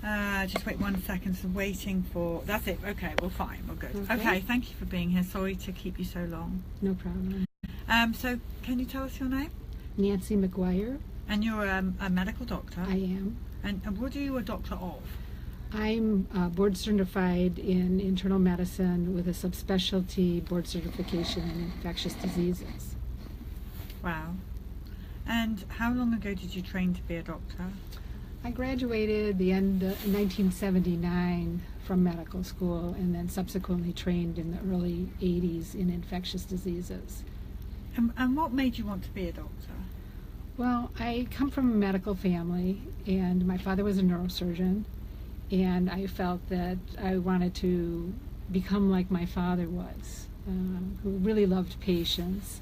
Just wait 1 second. So waiting for. That's it. Okay, we're fine. We're good. Okay, thank you for being here. Sorry to keep you so long. No problem. So can you tell us your name? Nancy McGuire. And you're a medical doctor. I am. And what are you a doctor of? I'm board certified in internal medicine with a subspecialty board certification in infectious diseases. Wow. And how long ago did you train to be a doctor? I graduated the end of 1979 from medical school and then subsequently trained in the early 80s in infectious diseases. And what made you want to be a doctor? Well, I come from a medical family, and my father was a neurosurgeon, and I felt that I wanted to become like my father was, who really loved patients.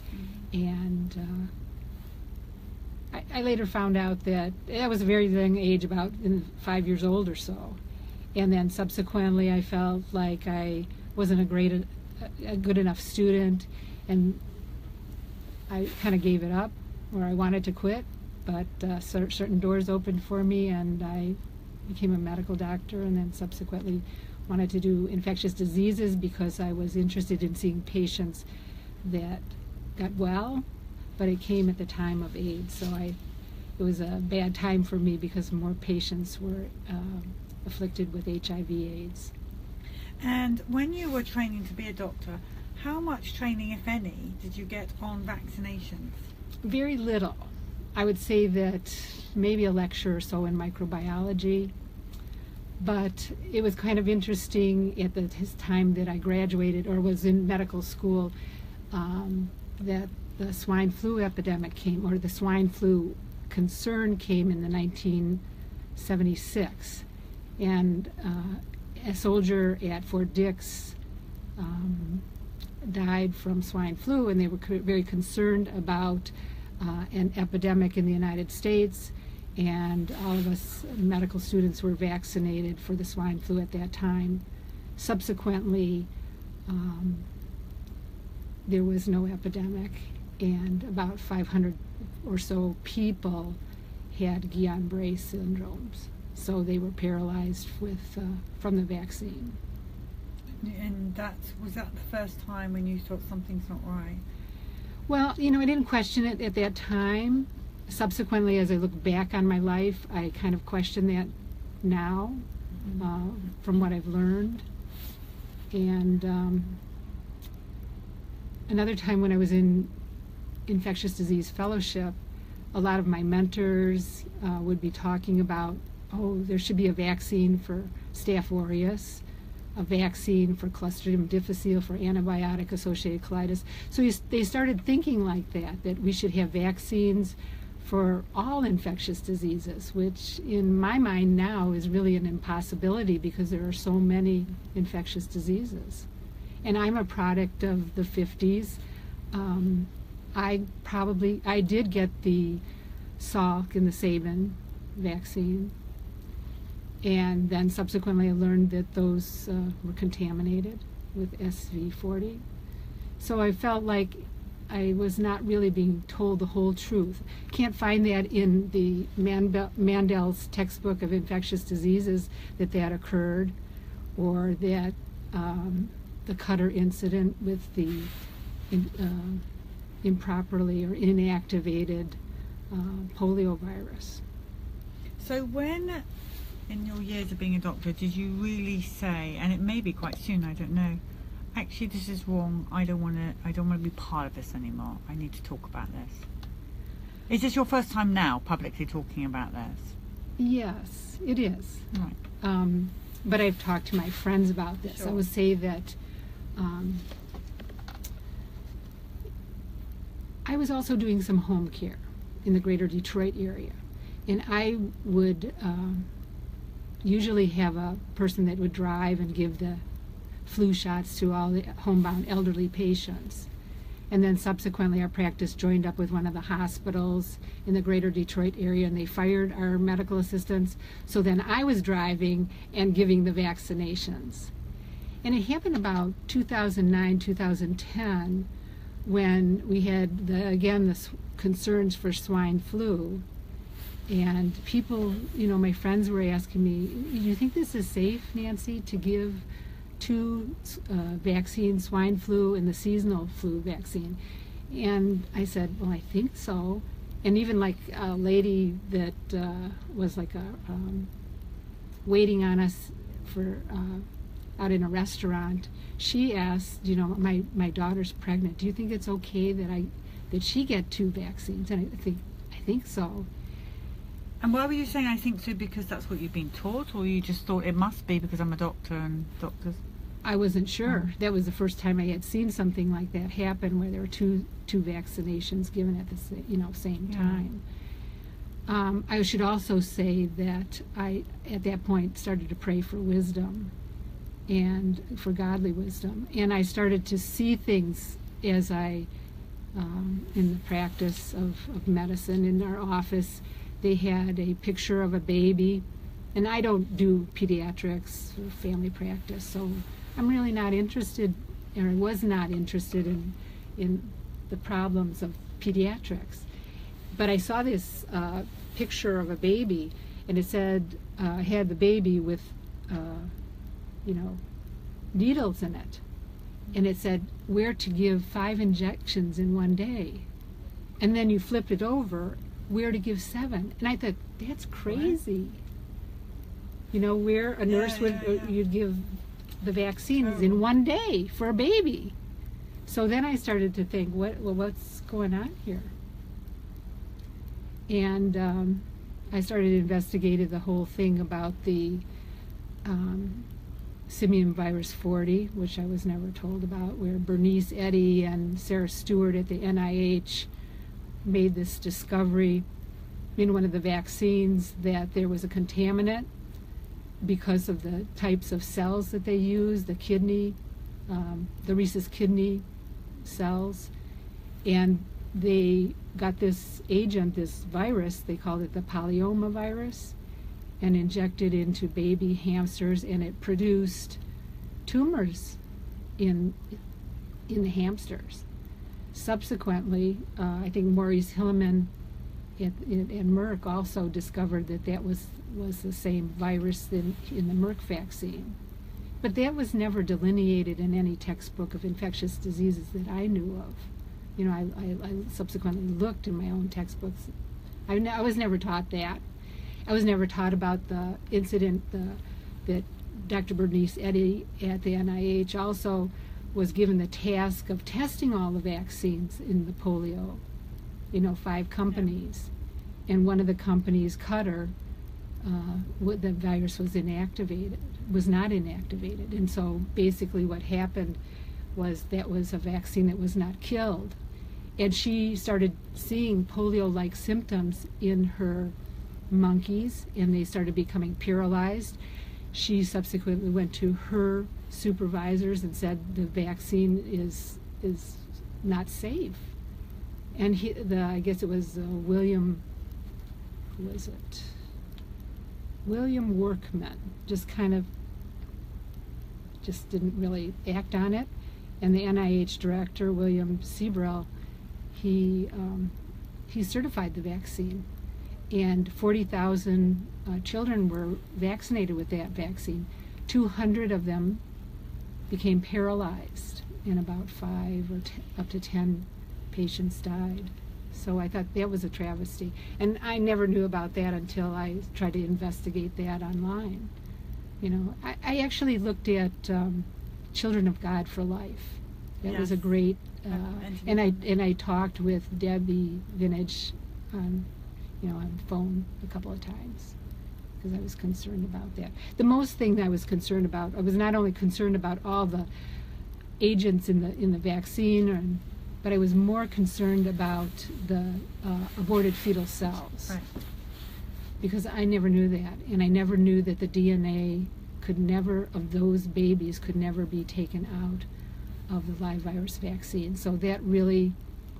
And I later found out that I was a very young age, about 5 years old or so. And then subsequently I felt like I wasn't a good enough student, and I kind of gave it up, or I wanted to quit, but certain doors opened for me, and I became a medical doctor, and then subsequently wanted to do infectious diseases because I was interested in seeing patients that got well, but it came at the time of AIDS, so it was a bad time for me because more patients were afflicted with HIV/AIDS. And when you were training to be a doctor, how much training, if any, did you get on vaccinations? Very little. I would say that maybe a lecture or so in microbiology, but it was kind of interesting at the time that I graduated or was in medical school, that the swine flu epidemic came, or the swine flu concern came in the 1976, and a soldier at Fort Dix died from swine flu, and they were very concerned about an epidemic in the United States, and all of us medical students were vaccinated for the swine flu at that time. Subsequently, there was no epidemic, and about 500 or so people had Guillain-Barré syndromes, so they were paralyzed from the vaccine. And was that the first time when you thought something's not right? Well, I didn't question it at that time. Subsequently, as I look back on my life, I kind of question that now, from what I've learned. And another time when I was in infectious disease fellowship, a lot of my mentors would be talking about, there should be a vaccine for Staph aureus, a vaccine for Clostridium difficile, for antibiotic-associated colitis. So they started thinking like that we should have vaccines for all infectious diseases, which in my mind now is really an impossibility because there are so many infectious diseases. And I'm a product of the 50s. I did get the Salk and the Sabin vaccine, and then subsequently I learned that those were contaminated with SV40. So I felt like I was not really being told the whole truth. Can't find that in the Mandel's textbook of infectious diseases that occurred, or that the Cutter incident with the improperly or inactivated polio virus. So when, in your years of being a doctor, did you really say, and it may be quite soon, I don't know, actually this is wrong, I don't want to be part of this anymore, I need to talk about this? Is this your first time now publicly talking about this? Yes, it is. Right. But I've talked to my friends about this. Sure. I would say that I was also doing some home care in the greater Detroit area, and I would usually have a person that would drive and give the flu shots to all the homebound elderly patients. And then subsequently our practice joined up with one of the hospitals in the greater Detroit area, and they fired our medical assistants. So then I was driving and giving the vaccinations. And it happened about 2009, 2010, when we had, the concerns for swine flu. And people, my friends were asking me, do you think this is safe, Nancy, to give two vaccines, swine flu and the seasonal flu vaccine? And I said, well, I think so. And even like a lady that was like waiting on us for out in a restaurant, she asked, my daughter's pregnant. Do you think it's okay that she get two vaccines? And I think so. And why were you saying I think so? Because that's what you've been taught, or you just thought it must be because I'm a doctor and doctors? I wasn't sure. That was the first time I had seen something like that happen, where there were two vaccinations given at the same time. I should also say that I, at that point, started to pray for wisdom and for godly wisdom. And I started to see things as I, in the practice of medicine, in our office, they had a picture of a baby. And I don't do pediatrics or family practice, so I'm really not interested, or was not interested in the problems of pediatrics. But I saw this picture of a baby, and it said, had the baby with, needles in it. And it said, where to give 5 injections in one day. And then you flipped it over, where to give 7. And I thought, that's crazy. What? Where a nurse you'd give the vaccines in one day for a baby. So then I started to think, what's going on here? And I started investigating the whole thing about the simian virus 40, which I was never told about, where Bernice Eddy and Sarah Stewart at the NIH made this discovery in one of the vaccines that there was a contaminant because of the types of cells that they use, the kidney, the rhesus kidney cells. And they got this agent, this virus, they called it the polyoma virus, and injected into baby hamsters, and it produced tumors in the hamsters. Subsequently, I think Maurice Hilleman at Merck also discovered that was the same virus in the Merck vaccine. But that was never delineated in any textbook of infectious diseases that I knew of. I subsequently looked in my own textbooks. I was never taught that. I was never taught about the incident that Dr. Bernice Eddy at the NIH also was given the task of testing all the vaccines in the polio, 5 companies. And one of the companies, Cutter, the virus was not inactivated. And so basically what happened was that was a vaccine that was not killed. And she started seeing polio-like symptoms in her monkeys, and they started becoming paralyzed. She subsequently went to her supervisors and said the vaccine is not safe. And I guess it was William Workman just didn't really act on it. And the NIH director, William Sebrell, he certified the vaccine. And 40,000 children were vaccinated with that vaccine. 200 of them became paralyzed, and about 5 or up to 10 patients died. So I thought that was a travesty. And I never knew about that until I tried to investigate that online. I actually looked at Children of God for Life. That was a great, and I talked with Debbie Vintage on the phone a couple of times because I was concerned about that. The most thing that I was concerned about, I was not only concerned about all the agents in the vaccine, but I was more concerned about the aborted fetal cells. Right. Because I never knew that, and I never knew that the DNA of those babies could never be taken out of the live virus vaccine. So that really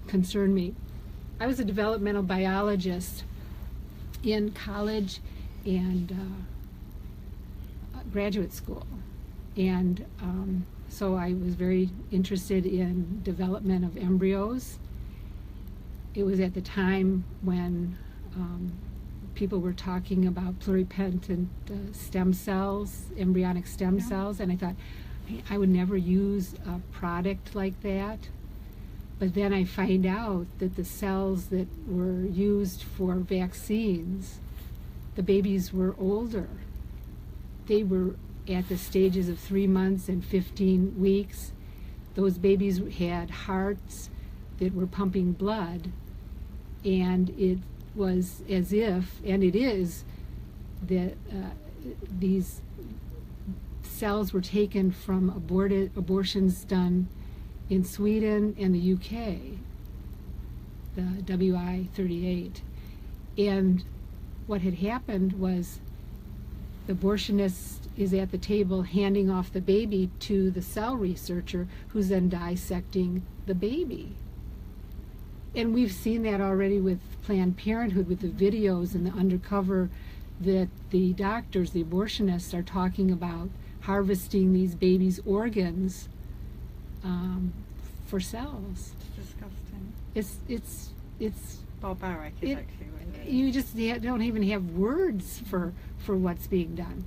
concerned me. I was a developmental biologist in college and graduate school, and so I was very interested in development of embryos. It was at the time when people were talking about pluripotent stem cells, embryonic stem cells, and I thought, I would never use a product like that. But then I find out that the cells that were used for vaccines, the babies were older. They were at the stages of 3 months and 15 weeks. Those babies had hearts that were pumping blood, and it was as if, and it is, that these cells were taken from abortions done in Sweden and the UK, the WI-38. And what had happened was the abortionist is at the table handing off the baby to the cell researcher, who's then dissecting the baby. And we've seen that already with Planned Parenthood, with the videos and the undercover that the doctors, the abortionists, are talking about harvesting these babies' organs for cells. It's disgusting. It's barbaric, is actually what it is. You just don't even have words for what's being done.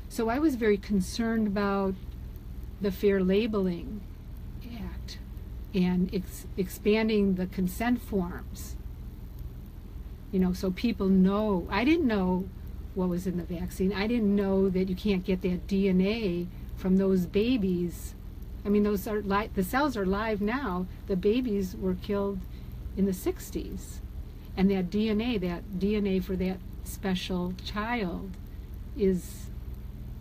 So I was very concerned about the Fair Labeling Act and expanding the consent forms. You know, so people know. I didn't know what was in the vaccine. I didn't know that you can't get that DNA from those babies. I mean, those are the cells are live now. The babies were killed in the 60s. And that DNA for that special child is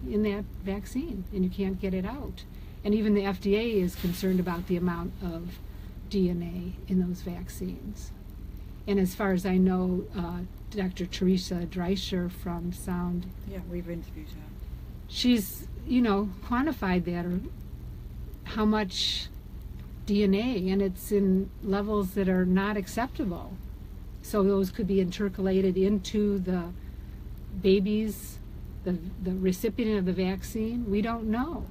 in that vaccine, and you can't get it out. And even the FDA is concerned about the amount of DNA in those vaccines. And as far as I know, Dr. Teresa Dreischer from Sound, yeah, we've interviewed her. She's, quantified that, or how much DNA, and it's in levels that are not acceptable. So those could be intercalated into the babies, the recipient of the vaccine. We don't know.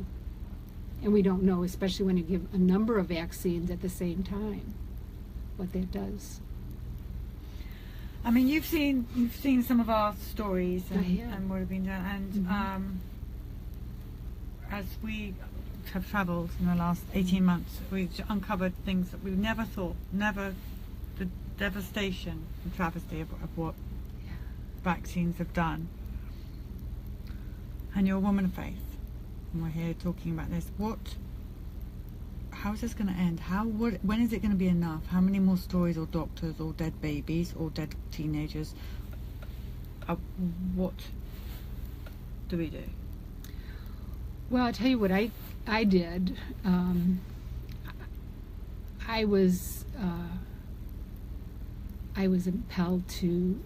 And we don't know, especially when you give a number of vaccines at the same time, what that does. I mean, you've seen some of our stories and what have been done, and as we have travelled in the last 18 months, we've uncovered things that we've never thought, the devastation and travesty of what vaccines have done. And you're a woman of faith, and we're here talking about this. How is this going to end? When is it going to be enough? How many more stories, or doctors, or dead babies, or dead teenagers? What do we do? Well, I'll tell you what I did. I was impelled to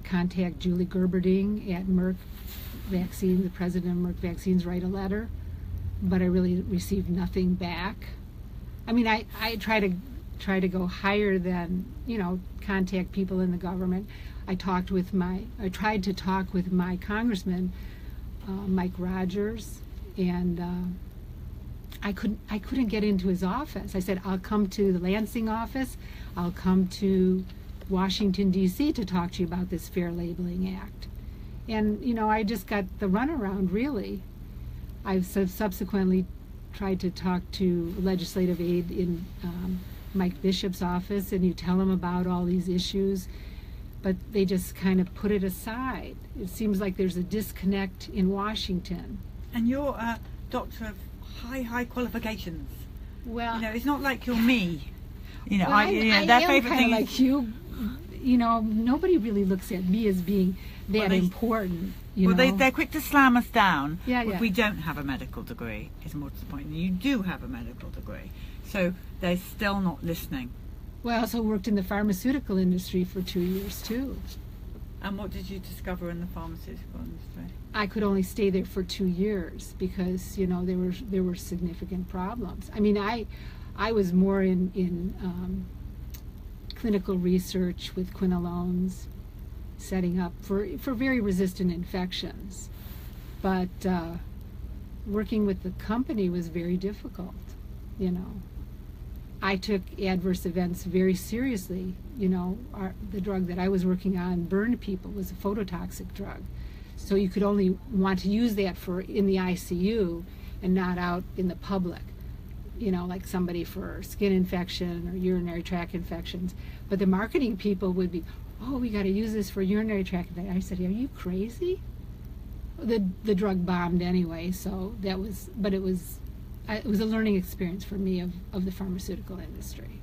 contact Julie Gerberding at Merck Vaccines, the president of Merck Vaccines, write a letter, but I really received nothing back. I mean, I try to go higher than, contact people in the government. I tried to talk with my congressman, Mike Rogers, and I couldn't get into his office. I said, I'll come to the Lansing office, I'll come to Washington, D.C. to talk to you about this Fair Labeling Act. And, I just got the runaround, really. I've subsequently tried to talk to a legislative aide in Mike Bishop's office, and you tell him about all these issues, but they just kind of put it aside. It seems like there's a disconnect in Washington. And you're a doctor of high qualifications. Well, it's not like you're me. Well, I am kind of like you. Nobody really looks at me as being that important. They're quick to slam us down. Yeah. If we don't have a medical degree, is more to the point. You do have a medical degree, so they're still not listening. Well, I also worked in the pharmaceutical industry for 2 years too. And what did you discover in the pharmaceutical industry? I could only stay there for 2 years because there were significant problems. I mean, I was more in clinical research with quinolones, setting up for very resistant infections. But working with the company was very difficult, I took adverse events very seriously. You know, the drug that I was working on burned people, was a phototoxic drug. So you could only want to use that for in the ICU and not out in the public. You know, like somebody for skin infection or urinary tract infections. But the marketing people would be, oh, we got to use this for urinary tract infection. I said, are you crazy? The drug bombed anyway, so that was, but it was a learning experience for me of the pharmaceutical industry.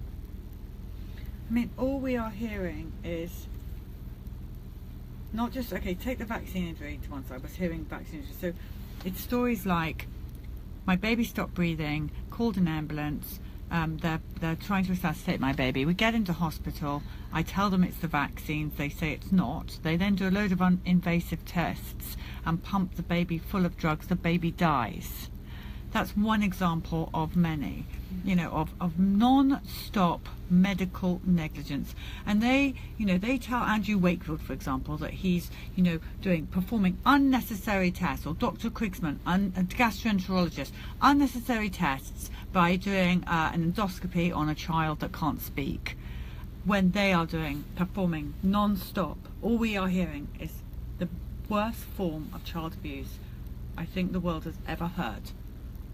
I mean, all we are hearing is not just, okay, take the vaccine injury to one side. I was hearing vaccine injury. So it's stories like, my baby stopped breathing, called an ambulance, they're trying to resuscitate my baby. We get into hospital, I tell them it's the vaccines, they say it's not. They then do a load of invasive tests and pump the baby full of drugs, the baby dies. That's one example of many, you know, of non-stop medical negligence. And they tell Andrew Wakefield, for example, that he's, performing unnecessary tests, or Dr. Krigsman, a gastroenterologist, unnecessary tests by doing an endoscopy on a child that can't speak, when they are performing non-stop. All we are hearing is the worst form of child abuse I think the world has ever heard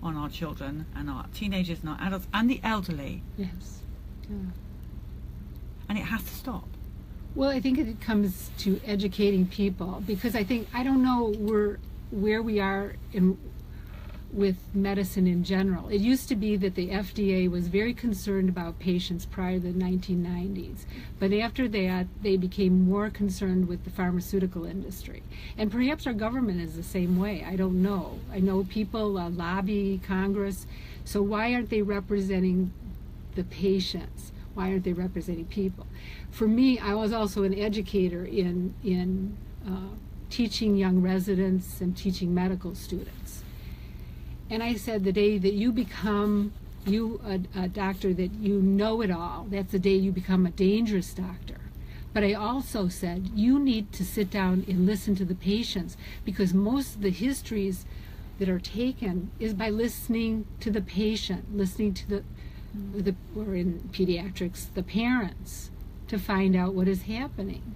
on our children and our teenagers and our adults and the elderly. Yes. Yeah. And it has to stop. Well, I think it comes to educating people, because I don't know where we are with medicine in general. It used to be that the FDA was very concerned about patients prior to the 1990s. But after that, they became more concerned with the pharmaceutical industry. And perhaps our government is the same way. I don't know. I know people lobby Congress. So why aren't they representing the patients? Why aren't they representing people? For me, I was also an educator in teaching young residents and teaching medical students. And I said, the day that you become a doctor, that you know it all, that's the day you become a dangerous doctor. But I also said, you need to sit down and listen to the patients, because most of the histories that are taken is by listening to the patient, listening to or in pediatrics, the parents, to find out what is happening.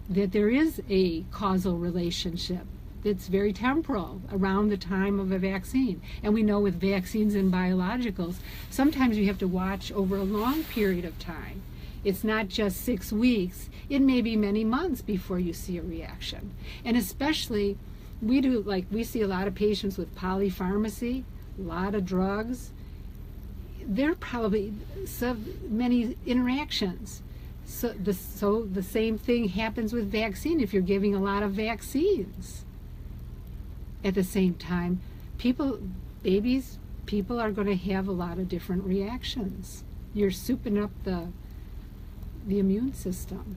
That there is a causal relationship that's very temporal around the time of a vaccine. And we know with vaccines and biologicals, sometimes you have to watch over a long period of time. It's not just 6 weeks, it may be many months before you see a reaction. And especially, we see a lot of patients with polypharmacy, a lot of drugs. There are probably so many interactions. So the same thing happens with vaccine. If you're giving a lot of vaccines at the same time, people are going to have a lot of different reactions. You're souping up the immune system.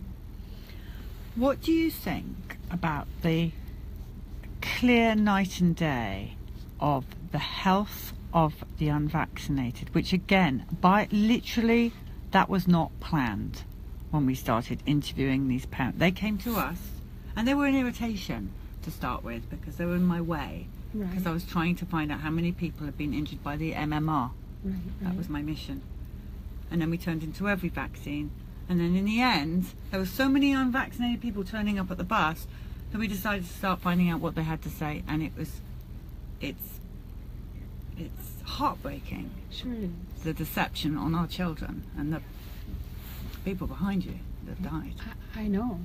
What do you think about the clear night and day of the health of the unvaccinated, which again, literally, that was not planned when we started interviewing these parents? They came to us and they were an irritation to start with, because they were in my way, because I was trying to find out how many people had been injured by the MMR. That was my mission. And then we turned into every vaccine, and then in the end there were so many unvaccinated people turning up at the bus that we decided to start finding out what they had to say, and it's heartbreaking. Sure it is. The deception on our children and the people behind you that died. I know.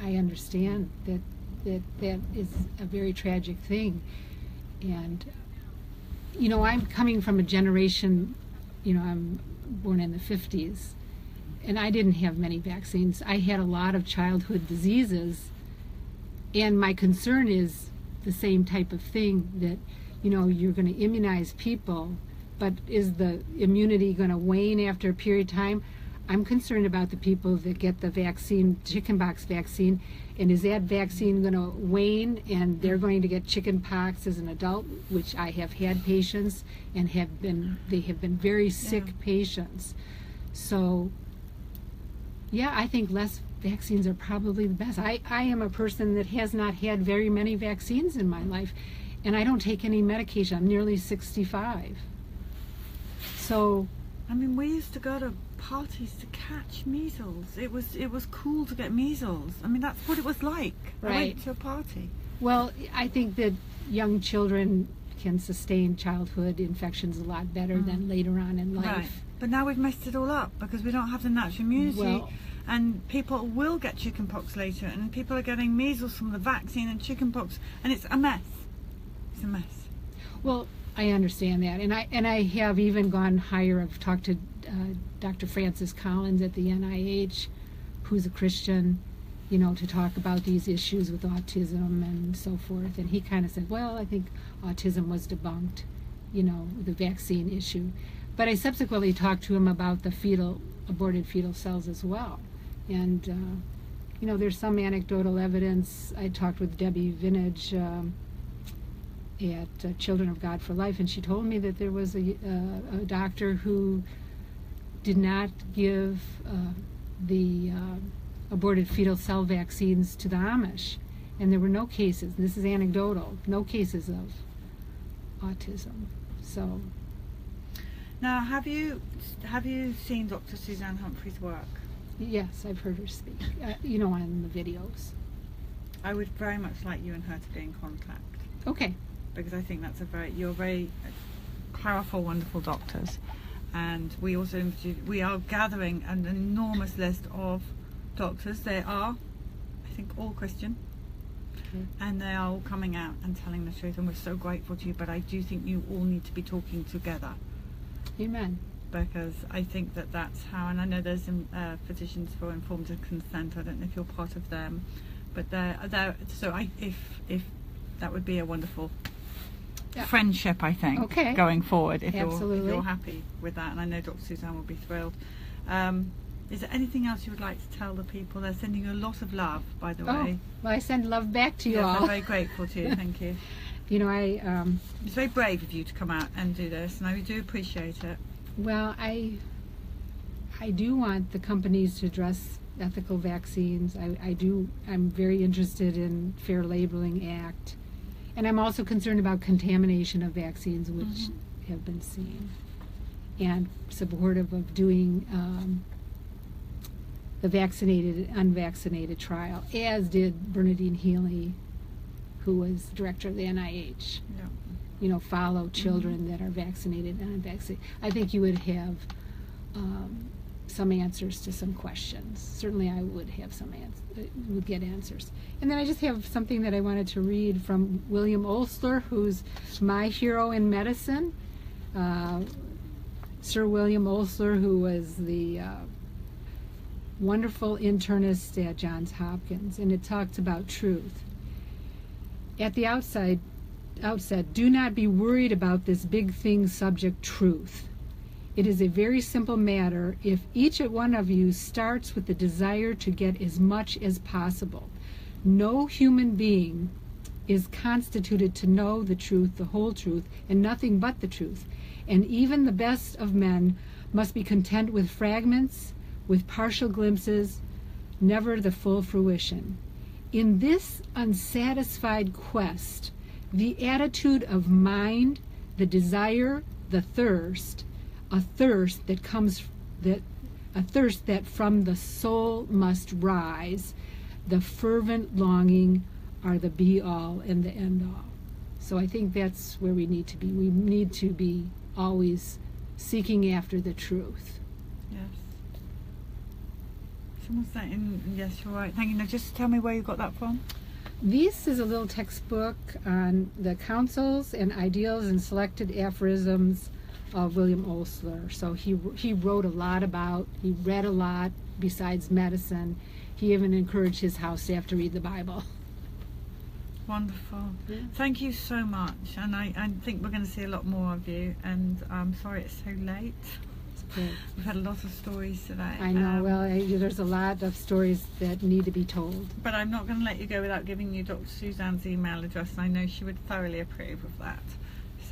I understand that is a very tragic thing. And I'm coming from a generation, I'm born in the 50s, and I didn't have many vaccines. I had a lot of childhood diseases, and my concern is the same type of thing, that you're going to immunize people, but is the immunity going to wane after a period of time? I'm concerned about the people that get the vaccine, chickenpox vaccine, and is that vaccine going to wane and they're going to get chickenpox as an adult, which I have had patients and they have been very sick patients. So, yeah, I think less vaccines are probably the best. I am a person that has not had very many vaccines in my life, and I don't take any medication. I'm nearly 65. So I mean, we used to go to parties to catch measles. It was cool to get measles. I mean, that's what it was like. I Right. went to a party. Well, I think that young children can sustain childhood infections a lot better than later on in life. Right. But now we've messed it all up because we don't have the natural immunity. Well, and people will get chickenpox later, and people are getting measles from the vaccine and chickenpox, and it's a mess. It's a mess. well, I understand that, and I have even gone higher. I've talked to Dr. Francis Collins at the NIH, who's a Christian, to talk about these issues with autism and so forth. And he kind of said, well, I think autism was debunked, the vaccine issue. But I subsequently talked to him about the aborted fetal cells as well. And, there's some anecdotal evidence. I talked with Debbie Vinage at Children of God for Life, and she told me that there was a doctor who did not give the aborted fetal cell vaccines to the Amish, and there were no cases. This is anecdotal. No cases of autism. So, now, have you seen Dr. Suzanne Humphrey's work? yes, I've heard her speak. On the videos. I would very much like you and her to be in contact, Okay. because I think you're very powerful, wonderful doctors, and we are gathering an enormous list of doctors. They are, I think, all Christian, and they are all coming out and telling the truth, and we're so grateful to you. But I do think you all need to be talking together, Amen. because I think that's how, and I know there's physicians for informed consent. I don't know if you're part of them, but they're so if that would be a wonderful friendship, I think, Okay. going forward, if Absolutely. you're happy with that, and I know Dr. Suzanne will be thrilled. Is there anything else you would like to tell the people? They're sending you a lot of love, by the way. Well, I send love back to you Yes, all. I'm very grateful to you. Thank you. It's very brave of you to come out and do this, and I do appreciate it. Well, I do want the companies to address ethical vaccines. I'm very interested in Fair Labeling Act. And I'm also concerned about contamination of vaccines, which have been seen. And supportive of doing the vaccinated and unvaccinated trial, as did Bernadine Healy, who was director of the NIH. Yeah. Follow children that are vaccinated and unvaccinated. I think you would have some answers to some questions. Certainly I would have would get answers. And then I just have something that I wanted to read from William Osler, who's my hero in medicine. Sir William Osler, who was the wonderful internist at Johns Hopkins, and it talks about truth. At the outset, do not be worried about this big thing subject, truth. It is a very simple matter if each one of you starts with the desire to get as much as possible. No human being is constituted to know the truth, the whole truth, and nothing but the truth. And even the best of men must be content with fragments, with partial glimpses, never the full fruition. In this unsatisfied quest, the attitude of mind, the desire, the thirst, a thirst that from the soul must rise, the fervent longing are the be-all and the end-all. So I think that's where we need to be. We need to be always seeking after the truth. Yes. Someone's saying, yes, you're right. Thank you. Now just tell me where you got that from. This is a little textbook on the counsels and ideals and selected aphorisms of William Osler. So he wrote a lot about, he read a lot besides medicine. He even encouraged his house staff to read the Bible. Wonderful. Yeah. Thank you so much. And I think we're going to see a lot more of you. And I'm sorry it's so late. It's good. We've had a lot of stories today. I know. There's a lot of stories that need to be told. But I'm not going to let you go without giving you Dr. Suzanne's email address. And I know she would thoroughly approve of that.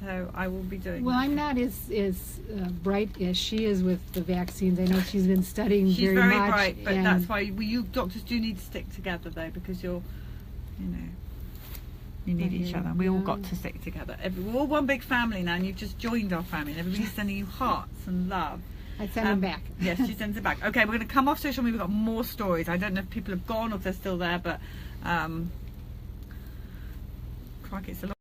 So I will be doing Well, that. I'm not as bright as she is with the vaccines. I know she's been studying She's very very much. bright, but and that's why you doctors do need to stick together, though, because you need each other. We all got to stick together. We're all one big family now, and you've just joined our family. And everybody's sending you hearts and love. I send them back. Yes, she sends it back. Okay, we're going to come off social media. We've got more stories. I don't know if people have gone or if they're still there, but crikey, it's a lot.